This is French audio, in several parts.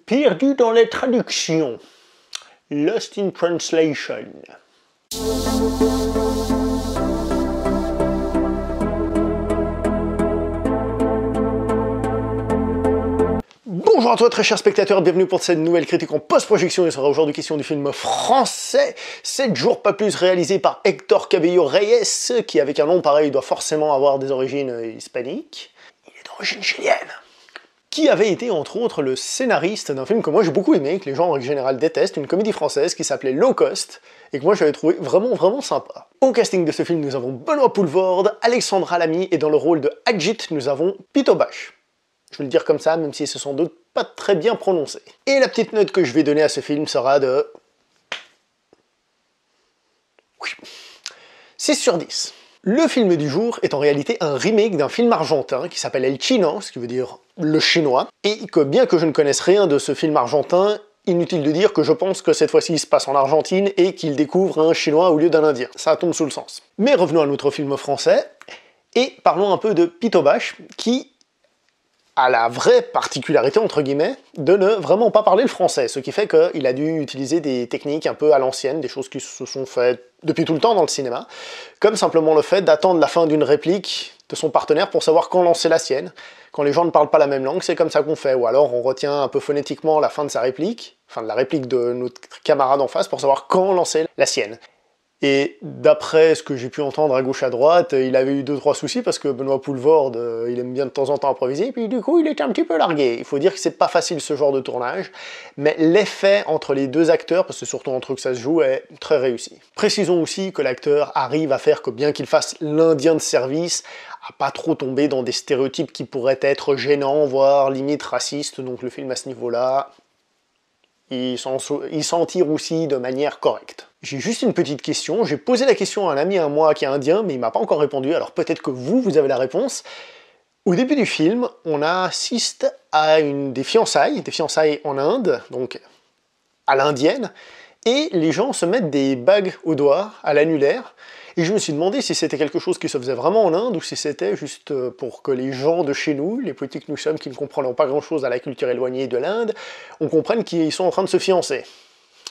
Perdu dans les traductions. Lost in Translation. Bonjour à toi très chers spectateurs, bienvenue pour cette nouvelle critique en post-projection. Il sera aujourd'hui question du film français 7 jours pas plus, réalisé par Héctor Cabello Reyes, qui avec un nom pareil doit forcément avoir des origines hispaniques. Il est d'origine chilienne. Qui avait été entre autres le scénariste d'un film que moi j'ai beaucoup aimé, que les gens en règle générale détestent, une comédie française qui s'appelait Low Cost, et que moi j'avais trouvé vraiment sympa. Au casting de ce film, nous avons Benoît Poelvoorde, Alexandra Lamy, et dans le rôle de Ajit, nous avons Pito Bash. Je vais le dire comme ça, même si c'est sans doute pas très bien prononcé. Et la petite note que je vais donner à ce film sera de... 6 sur 10. Le film du jour est en réalité un remake d'un film argentin qui s'appelle El Chino, ce qui veut dire le chinois, et que bien que je ne connaisse rien de ce film argentin, inutile de dire que je pense que cette fois-ci il se passe en Argentine et qu'il découvre un chinois au lieu d'un indien. Ça tombe sous le sens. Mais revenons à notre film français, et parlons un peu de Pito Bash, qui a la vraie particularité, entre guillemets, de ne vraiment pas parler le français, ce qui fait qu'il a dû utiliser des techniques un peu à l'ancienne, des choses qui se sont faites depuis tout le temps dans le cinéma, comme simplement le fait d'attendre la fin d'une réplique de son partenaire pour savoir quand lancer la sienne. Quand les gens ne parlent pas la même langue, c'est comme ça qu'on fait, ou alors on retient un peu phonétiquement la fin de sa réplique, enfin de la réplique de notre camarade en face, pour savoir quand lancer la sienne. Et d'après ce que j'ai pu entendre à gauche à droite, il avait eu 2-3 soucis parce que Benoît Poelvoorde, il aime bien de temps en temps improviser, et puis du coup il était un petit peu largué. Il faut dire que c'est pas facile ce genre de tournage, mais l'effet entre les deux acteurs, parce que c'est surtout entre eux que ça se joue, est très réussi. Précisons aussi que l'acteur arrive à faire que bien qu'il fasse l'Indien de service, à pas trop tomber dans des stéréotypes qui pourraient être gênants, voire limite racistes, donc le film à ce niveau-là, il s'en tire aussi de manière correcte. J'ai juste une petite question, j'ai posé la question à un ami à moi qui est indien, mais il m'a pas encore répondu, alors peut-être que vous avez la réponse. Au début du film, on assiste à des fiançailles en Inde, donc à l'indienne, et les gens se mettent des bagues au doigt, à l'annulaire, et je me suis demandé si c'était quelque chose qui se faisait vraiment en Inde, ou si c'était juste pour que les gens de chez nous, les petits que nous sommes, qui ne comprenons pas grand-chose à la culture éloignée de l'Inde, on comprenne qu'ils sont en train de se fiancer.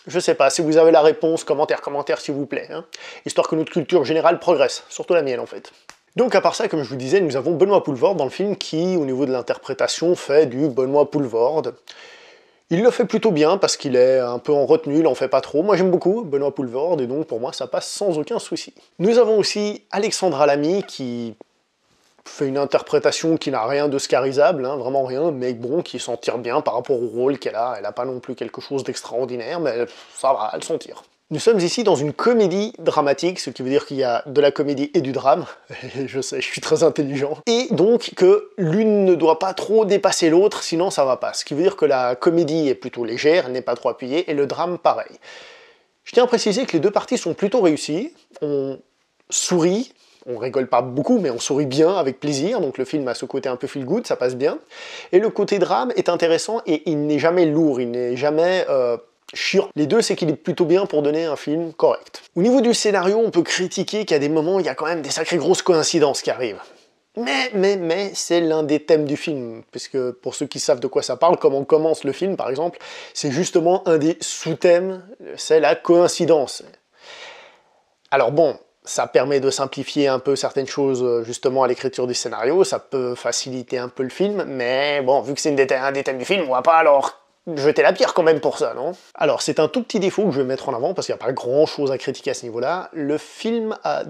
Je sais pas, si vous avez la réponse, commentaire s'il vous plaît, hein, histoire que notre culture générale progresse, surtout la mienne en fait. Donc à part ça, comme je vous disais, nous avons Benoît Poelvoorde dans le film qui, au niveau de l'interprétation, fait du Benoît Poelvoorde. Il le fait plutôt bien parce qu'il est un peu en retenue, il en fait pas trop. Moi j'aime beaucoup Benoît Poelvoorde et donc pour moi ça passe sans aucun souci. Nous avons aussi Alexandra Lamy qui fait une interprétation qui n'a rien de scarisable, hein, vraiment rien, mais bon, qui s'en tire bien par rapport au rôle qu'elle a. Elle n'a pas non plus quelque chose d'extraordinaire, mais ça va, elle s'en tire. Nous sommes ici dans une comédie dramatique, ce qui veut dire qu'il y a de la comédie et du drame, je sais, je suis très intelligent, et donc que l'une ne doit pas trop dépasser l'autre, sinon ça va pas, ce qui veut dire que la comédie est plutôt légère, elle n'est pas trop appuyée, et le drame pareil. Je tiens à préciser que les deux parties sont plutôt réussies, on sourit, on rigole pas beaucoup, mais on sourit bien, avec plaisir, donc le film a ce côté un peu feel good, ça passe bien, et le côté drame est intéressant, et il n'est jamais lourd, il n'est jamais... chiant. Les deux s'équilibrent plutôt bien pour donner un film correct. Au niveau du scénario, on peut critiquer qu'à des moments, il y a quand même des sacrées grosses coïncidences qui arrivent. Mais c'est l'un des thèmes du film, puisque pour ceux qui savent de quoi ça parle, comment commence le film par exemple, c'est justement un des sous-thèmes, c'est la coïncidence. Alors bon, ça permet de simplifier un peu certaines choses justement à l'écriture du scénario, ça peut faciliter un peu le film, mais bon, vu que c'est un des thèmes du film, on va pas alors jeter la pierre quand même pour ça, non? Alors, c'est un tout petit défaut que je vais mettre en avant, parce qu'il n'y a pas grand-chose à critiquer à ce niveau-là. Le film a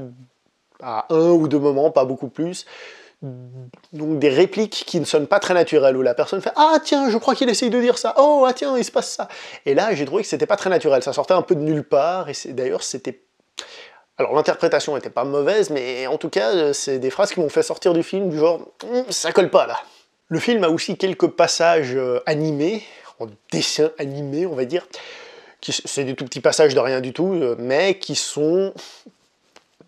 un ou deux moments, pas beaucoup plus, donc des répliques qui ne sonnent pas très naturelles, où la personne fait « Ah tiens, je crois qu'il essaye de dire ça, oh ah tiens, il se passe ça ». Et là, j'ai trouvé que c'était pas très naturel, ça sortait un peu de nulle part, et d'ailleurs, c'était... Alors, l'interprétation était pas mauvaise, mais en tout cas, c'est des phrases qui m'ont fait sortir du film, du genre « ça colle pas, là ». Le film a aussi quelques passages animés, en dessin animé, on va dire, c'est des tout petits passages de rien du tout, mais qui sont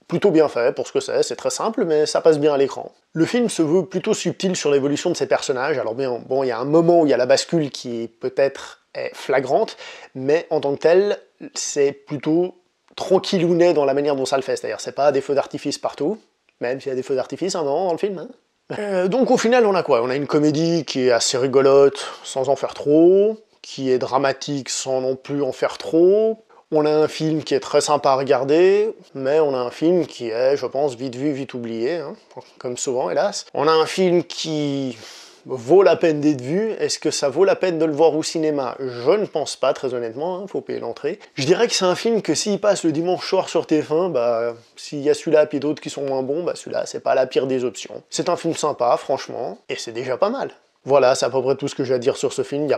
plutôt bien faits pour ce que c'est très simple, mais ça passe bien à l'écran. Le film se veut plutôt subtil sur l'évolution de ses personnages, alors bien, bon, il y a un moment où il y a la bascule qui peut-être est flagrante, mais en tant que tel, c'est plutôt tranquillounet dans la manière dont ça le fait, c'est-à-dire c'est pas des feux d'artifice partout, même s'il y a des feux d'artifice à un moment dans le film, hein. Donc au final, on a quoi? On a une comédie qui est assez rigolote, sans en faire trop, qui est dramatique sans non plus en faire trop. On a un film qui est très sympa à regarder, mais on a un film qui est, je pense, vite vu, vite oublié, hein, comme souvent, hélas. On a un film qui vaut la peine d'être vu. Est-ce que ça vaut la peine de le voir au cinéma? Je ne pense pas, très honnêtement, hein, faut payer l'entrée. Je dirais que c'est un film que s'il passe le dimanche soir sur TF1, bah, s'il y a celui-là et d'autres qui sont moins bons, bah celui-là, c'est pas la pire des options. C'est un film sympa, franchement, et c'est déjà pas mal. Voilà, c'est à peu près tout ce que j'ai à dire sur ce film. Il n'y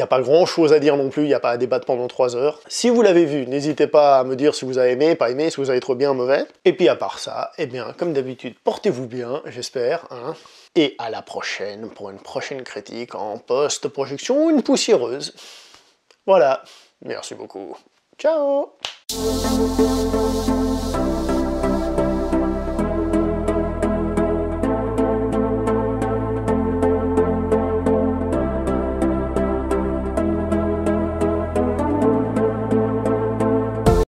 a pas grand chose à dire non plus, il n'y a pas à débattre pendant 3 heures. Si vous l'avez vu, n'hésitez pas à me dire si vous avez aimé, pas aimé, si vous avez trouvé bien, mauvais. Et puis à part ça, eh bien, comme d'habitude, portez-vous bien, j'espère, hein. Et à la prochaine pour une prochaine critique en post-projection, une poussiéreuse. Voilà, merci beaucoup. Ciao!